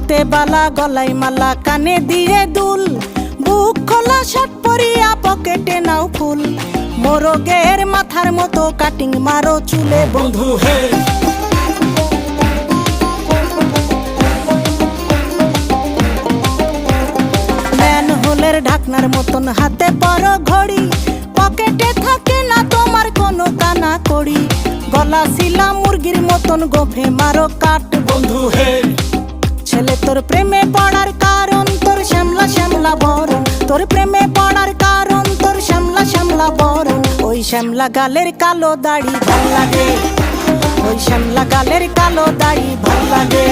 হাতে বালা গলায় মালা কানে দিয়ে দুল, বুক খোলা শার্ট পরিয়া পকেটে নাও ফুল, মোরগের মাথার মতো কাটিং মারো চুলে বন্ধু হে। ম্যানহোলের ঢাকনার মতন হাতে পরো ঘড়ি, পকেটে থাকে না তোমার কোনো কানা কড়ি, গলা শিলা মুরগির মতন গোফে মারো কাট বন্ধু হে। ছেলে তোর প্রেমে পড়ার কারণ তোর শ্যামলা শ্যামলা বরণ, তোর প্রেমে পড়ার কারণ তোর শ্যামলা শ্যামলা বরণ, ওই শ্যামলা গালের কালো দাড়ি ভাল লাগে, ওই শ্যামলা গালের কালো দাড়ি ভাল লাগে।